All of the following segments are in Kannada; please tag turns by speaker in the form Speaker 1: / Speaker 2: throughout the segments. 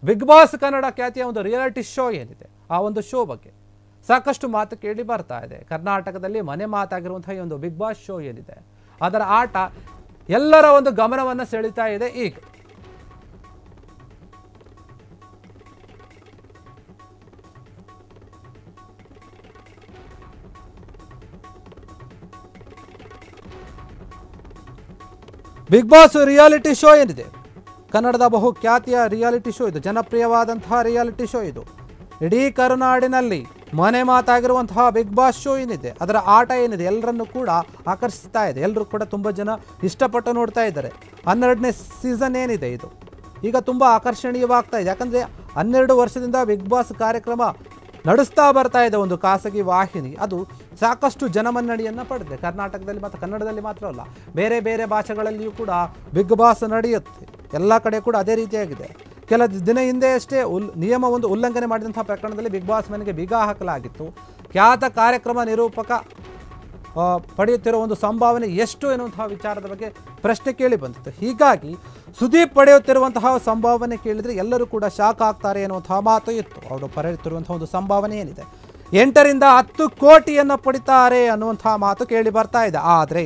Speaker 1: ಬಿಗ್ ಬಾಸ್ ಕನ್ನಡ ಖ್ಯಾತಿಯ ಒಂದು ರಿಯಾಲಿಟಿ ಶೋ ಏನಿದೆ, ಆ ಒಂದು ಶೋ ಬಗ್ಗೆ ಸಾಕಷ್ಟು ಮಾತು ಕೇಳಿ ಬರ್ತಾ ಇದೆ. ಕರ್ನಾಟಕದಲ್ಲಿ ಮನೆ ಮಾತಾಗಿರುವಂತಹ ಈ ಒಂದು ಬಿಗ್ ಬಾಸ್ ಶೋ ಏನಿದೆ, ಅದರ ಆಟ ಎಲ್ಲರ ಒಂದು ಗಮನವನ್ನು ಸೆಳೀತಾ ಇದೆ. ಈಗ ಬಿಗ್ ಬಾಸ್ ರಿಯಾಲಿಟಿ ಶೋ ಏನಿದೆ, ಕನ್ನಡದ ಬಹು ಖ್ಯಾತಿಯ ರಿಯಾಲಿಟಿ ಶೋ ಇದು, ಜನಪ್ರಿಯವಾದಂತಹ ರಿಯಾಲಿಟಿ ಶೋ ಇದು. ಇಡೀ ಕರುನಾಡಿನಲ್ಲಿ ಮನೆ ಮಾತಾಗಿರುವಂತಹ ಬಿಗ್ ಬಾಸ್ ಶೋ ಏನಿದೆ, ಅದರ ಆಟ ಏನಿದೆ ಎಲ್ಲರನ್ನೂ ಕೂಡ ಆಕರ್ಷಿಸ್ತಾ ಇದೆ. ಎಲ್ಲರೂ ಕೂಡ ತುಂಬ ಜನ ಇಷ್ಟಪಟ್ಟು ನೋಡ್ತಾ ಇದ್ದಾರೆ. 12ನೇ ಸೀಸನ್ ಏನಿದೆ ಇದು ಈಗ ತುಂಬ ಆಕರ್ಷಣೀಯವಾಗ್ತಾ ಇದೆ. ಯಾಕಂದರೆ 12 ವರ್ಷದಿಂದ ಬಿಗ್ ಬಾಸ್ ಕಾರ್ಯಕ್ರಮ ನಡೆಸ್ತಾ ಬರ್ತಾ ಇದೆ ಒಂದು ಖಾಸಗಿ ವಾಹಿನಿ. ಅದು ಸಾಕಷ್ಟು ಜನಮನ್ನಣೆಯನ್ನು ಪಡೆದಿದೆ. ಕರ್ನಾಟಕದಲ್ಲಿ ಮತ್ತು ಕನ್ನಡದಲ್ಲಿ ಮಾತ್ರ ಅಲ್ಲ, ಬೇರೆ ಬೇರೆ ಭಾಷೆಗಳಲ್ಲಿಯೂ ಕೂಡ ಬಿಗ್ ಬಾಸ್ ನಡೆಯುತ್ತೆ. ಎಲ್ಲ ಕಡೆ ಕೂಡ ಅದೇ ರೀತಿಯಾಗಿದೆ. ಕೆಲ ದಿನ ಹಿಂದೆ ಅಷ್ಟೇ ನಿಯಮ ಒಂದು ಉಲ್ಲಂಘನೆ ಮಾಡಿದಂಥ ಪ್ರಕರಣದಲ್ಲಿ ಬಿಗ್ ಬಾಸ್ ಮನೆಗೆ ಬೀಗ ಹಾಕಲಾಗಿತ್ತು. ಖ್ಯಾತ ಕಾರ್ಯಕ್ರಮ ನಿರೂಪಕ ಪಡೆಯುತ್ತಿರುವ ಒಂದು ಸಂಭಾವನೆ ಎಷ್ಟು ಎನ್ನುವಂತಹ ವಿಚಾರದ ಬಗ್ಗೆ ಪ್ರಶ್ನೆ ಕೇಳಿ ಬಂದಿತ್ತು. ಹೀಗಾಗಿ ಸುದೀಪ್ ಪಡೆಯುತ್ತಿರುವಂತಹ ಸಂಭಾವನೆ ಕೇಳಿದರೆ ಎಲ್ಲರೂ ಕೂಡ ಶಾಕ್ ಆಗ್ತಾರೆ ಎನ್ನುವಂತಹ ಮಾತು ಇತ್ತು. ಅವರು ಪಡೆಯುತ್ತಿರುವಂತಹ ಒಂದು ಸಂಭಾವನೆ ಏನಿದೆ 8 ರಿಂದ 10 ಕೋಟಿಯನ್ನು ಪಡಿತಾರೆ ಅನ್ನುವಂತಹ ಮಾತು ಕೇಳಿ ಬರ್ತಾ ಇದೆ. ಆದರೆ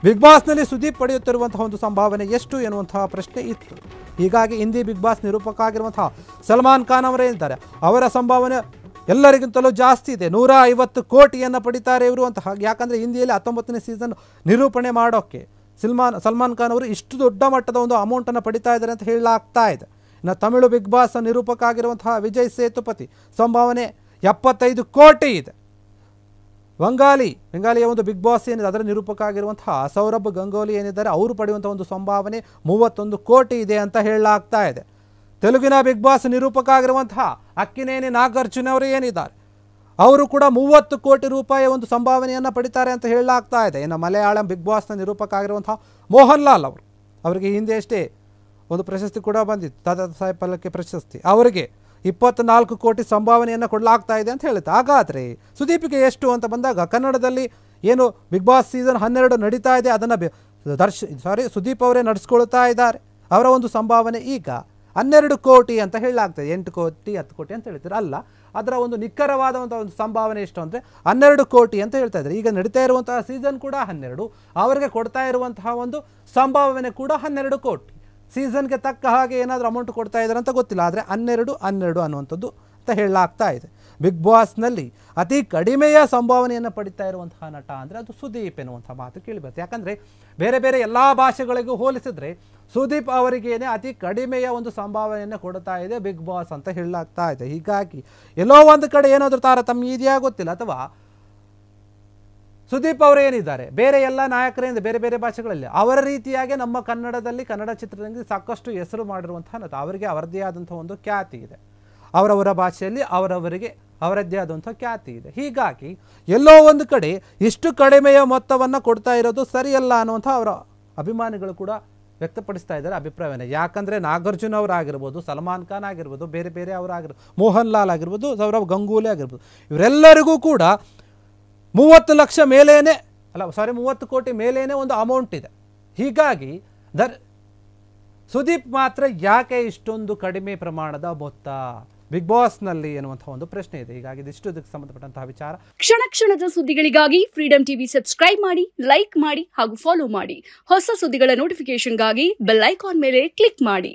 Speaker 1: ಬಿಗ್ ಬಾಸ್ನಲ್ಲಿ ಸುದೀಪ್ ಪಡೆಯುತ್ತಿರುವಂತಹ ಒಂದು ಸಂಭಾವನೆ ಎಷ್ಟು ಎನ್ನುವಂತಹ ಪ್ರಶ್ನೆ ಇತ್ತು. ಹೀಗಾಗಿ ಹಿಂದಿ ಬಿಗ್ ಬಾಸ್ ನಿರೂಪಕ ಆಗಿರುವಂತಹ ಸಲ್ಮಾನ್ ಖಾನ್ ಅವರೇ ಇದ್ದಾರೆ, ಅವರ ಸಂಭಾವನೆ ಎಲ್ಲರಿಗಿಂತಲೂ ಜಾಸ್ತಿ ಇದೆ. 150 ಕೋಟಿಯನ್ನು ಪಡಿತಾರೆ ಇವರು ಅಂತ. ಯಾಕಂದರೆ ಹಿಂದಿಯಲ್ಲಿ 19ನೇ ಸೀಸನ್ ನಿರೂಪಣೆ ಮಾಡೋಕ್ಕೆ ಸಲ್ಮಾನ್ ಖಾನ್ ಅವರು ಇಷ್ಟು ದೊಡ್ಡ ಮಟ್ಟದ ಒಂದು ಅಮೌಂಟನ್ನು ಪಡಿತಾ ಇದ್ದಾರೆ ಅಂತ ಹೇಳಲಾಗ್ತಾ ಇದೆ. ಇನ್ನು ತಮಿಳು ಬಿಗ್ ಬಾಸ್ ನಿರೂಪಕ ಆಗಿರುವಂತಹ ವಿಜಯ್ ಸೇತುಪತಿ ಸಂಭಾವನೆ 75 ಕೋಟಿ ಇದೆ. ಬೆಂಗಾಲಿಯ ಒಂದು ಬಿಗ್ ಬಾಸ್ ಏನಿದೆ ಅದರ ನಿರೂಪಕ ಆಗಿರುವಂತಹ ಸೌರಭ್ ಗಂಗೂಲಿ ಏನಿದ್ದಾರೆ, ಅವರು ಪಡೆಯುವಂಥ ಒಂದು ಸಂಭಾವನೆ 31 ಕೋಟಿ ಇದೆ ಅಂತ ಹೇಳಲಾಗ್ತಾ ಇದೆ. ತೆಲುಗಿನ ಬಿಗ್ ಬಾಸ್ ನಿರೂಪಕ ಆಗಿರುವಂತಹ ಅಕ್ಕಿನೇನಿ ನಾಗಾರ್ಜುನ ಅವರು ಏನಿದ್ದಾರೆ, ಅವರು ಕೂಡ 30 ಕೋಟಿ ರೂಪಾಯಿ ಒಂದು ಸಂಭಾವನೆಯನ್ನು ಪಡಿತಾರೆ ಅಂತ ಹೇಳಲಾಗ್ತಾ ಇದೆ. ಇನ್ನು ಮಲಯಾಳಂ ಬಿಗ್ ಬಾಸ್ನ ನಿರೂಪಕ ಆಗಿರುವಂತಹ ಮೋಹನ್ ಲಾಲ್ ಅವರಿಗೆ ಹಿಂದೆ ಅಷ್ಟೇ ಒಂದು ಪ್ರಶಸ್ತಿ ಕೂಡ ಬಂದಿತ್ತು, ದಾದಾ ಸಾಹೇಬ್ ಫಾಲ್ಕೆ ಪ್ರಶಸ್ತಿ. ಅವರಿಗೆ 24 ಕೋಟಿ ಸಂಭಾವನೆಯನ್ನು ಕೊಡಲಾಗ್ತಾ ಇದೆ ಅಂತ ಹೇಳುತ್ತೆ. ಹಾಗಾದರೆ ಸುದೀಪಿಗೆ ಎಷ್ಟು ಅಂತ ಬಂದಾಗ, ಕನ್ನಡದಲ್ಲಿ ಏನು ಬಿಗ್ ಬಾಸ್ ಸೀಸನ್ 12 ನಡೀತಾ ಇದೆ, ಅದನ್ನು ಸುದೀಪ್ ಅವರೇ ನಡೆಸ್ಕೊಳ್ತಾ ಇದ್ದಾರೆ. ಅವರ ಒಂದು ಸಂಭಾವನೆ ಈಗ 12 ಕೋಟಿ ಅಂತ ಹೇಳಲಾಗ್ತದೆ. 8 ಕೋಟಿ 10 ಕೋಟಿ ಅಂತ ಹೇಳ್ತಾರೆ, ಅಲ್ಲ, ಅದರ ಒಂದು ನಿಖರವಾದಂಥ ಒಂದು ಸಂಭಾವನೆ ಎಷ್ಟು ಅಂದರೆ 12 ಕೋಟಿ ಅಂತ ಹೇಳ್ತಾ ಇದ್ದಾರೆ. ಈಗ ನಡೀತಾ ಇರುವಂತಹ ಸೀಸನ್ ಕೂಡ 12, ಅವರಿಗೆ ಕೊಡ್ತಾ ಇರುವಂತಹ ಒಂದು ಸಂಭಾವನೆ ಕೂಡ 12 ಕೋಟಿ. ಸೀಸನ್ಗೆ ತಕ್ಕ ಹಾಗೆ ಏನಾದರೂ ಅಮೌಂಟ್ ಕೊಡ್ತಾ ಇದ್ದಾರೆ ಅಂತ ಗೊತ್ತಿಲ್ಲ, ಆದರೆ 12 ಅನ್ನುವಂಥದ್ದು ಅಂತ ಹೇಳಲಾಗ್ತಾ ಇದೆ. ಬಿಗ್ ಬಾಸ್ನಲ್ಲಿ ಅತಿ ಕಡಿಮೆಯ ಸಂಭಾವನೆಯನ್ನು ಪಡಿತಾ ಇರುವಂತಹ ನಟ ಅಂದರೆ ಅದು ಸುದೀಪ್ ಎನ್ನುವಂಥ ಮಾತು ಕೇಳಿಬರುತ್ತೆ. ಯಾಕಂದರೆ ಬೇರೆ ಬೇರೆ ಎಲ್ಲ ಭಾಷೆಗಳಿಗೂ ಹೋಲಿಸಿದ್ರೆ ಸುದೀಪ್ ಅವರಿಗೇನೆ ಅತಿ ಕಡಿಮೆಯ ಒಂದು ಸಂಭಾವನೆಯನ್ನು ಕೊಡ್ತಾ ಇದೆ ಬಿಗ್ ಬಾಸ್ ಅಂತ ಹೇಳಲಾಗ್ತಾ ಇದೆ. ಹೀಗಾಗಿ ಎಲ್ಲೋ ಒಂದು ಕಡೆ ಏನಾದರೂ ತಾರತಮ್ಯ ಇದೆಯಾ ಗೊತ್ತಿಲ್ಲ, ಅಥವಾ ಸುದೀಪ್ ಅವರು ಏನಿದ್ದಾರೆ ಬೇರೆ ಎಲ್ಲ ನಾಯಕರಿಂದ ಬೇರೆ ಬೇರೆ ಭಾಷೆಗಳಲ್ಲಿ ಅವರ ರೀತಿಯಾಗಿ ನಮ್ಮ ಕನ್ನಡದಲ್ಲಿ ಕನ್ನಡ ಚಿತ್ರರಂಗದಲ್ಲಿ ಸಾಕಷ್ಟು ಹೆಸರು ಮಾಡಿರುವಂತಹ ನಟ, ಅವರಿಗೆ ಅವರದ್ದೇ ಆದಂಥ ಒಂದು ಖ್ಯಾತಿ ಇದೆ. ಅವರವರ ಭಾಷೆಯಲ್ಲಿ ಅವರದ್ದೇ ಆದಂಥ ಖ್ಯಾತಿ ಇದೆ. ಹೀಗಾಗಿ ಎಲ್ಲೋ ಒಂದು ಕಡೆ ಇಷ್ಟು ಕಡಿಮೆಯ ಮೊತ್ತವನ್ನು ಕೊಡ್ತಾ ಇರೋದು ಸರಿಯಲ್ಲ ಅನ್ನುವಂಥ ಅವರ ಅಭಿಮಾನಿಗಳು ಕೂಡ ವ್ಯಕ್ತಪಡಿಸ್ತಾ ಇದ್ದಾರೆ ಅಭಿಪ್ರಾಯವನ್ನು. ಯಾಕಂದರೆ ನಾಗಾರ್ಜುನ ಅವರಾಗಿರ್ಬೋದು, ಸಲ್ಮಾನ್ ಖಾನ್ ಆಗಿರ್ಬೋದು, ಬೇರೆ ಬೇರೆ ಅವರಾಗಿರ್ಬೋದು, ಮೋಹನ್ ಲಾಲ್ ಆಗಿರ್ಬೋದು, ಸೌರವ್ ಗಂಗೂಲಿ ಆಗಿರ್ಬೋದು, ಇವರೆಲ್ಲರಿಗೂ ಕೂಡ 30 ಕೋಟಿ ಮೇಲೇನೆ ಒಂದು ಅಮೌಂಟ್ ಇದೆ. ಹೀಗಾಗಿ ಸುದೀಪ್ ಮಾತ್ರ ಯಾಕೆ ಇಷ್ಟೊಂದು ಕಡಿಮೆ ಪ್ರಮಾಣದ ಮೊತ್ತ ಬಿಗ್ ಬಾಸ್ನಲ್ಲಿ ಎನ್ನುವಂತಹ ಒಂದು ಪ್ರಶ್ನೆ ಇದೆ. ಹೀಗಾಗಿ ಇದಿಷ್ಟು ಇದಕ್ಕೆ ಸಂಬಂಧಪಟ್ಟಂತಹ ವಿಚಾರ.
Speaker 2: ಕ್ಷಣ ಕ್ಷಣದ ಸುದ್ದಿಗಳಿಗಾಗಿ ಫ್ರೀಡಂ ಟಿವಿ ಸಬ್ಸ್ಕ್ರೈಬ್ ಮಾಡಿ, ಲೈಕ್ ಮಾಡಿ ಹಾಗೂ ಫಾಲೋ ಮಾಡಿ. ಹೊಸ ಸುದ್ದಿಗಳ ನೋಟಿಫಿಕೇಶನ್ಗಾಗಿ ಬೆಲ್ ಐಕಾನ್ ಮೇಲೆ ಕ್ಲಿಕ್ ಮಾಡಿ.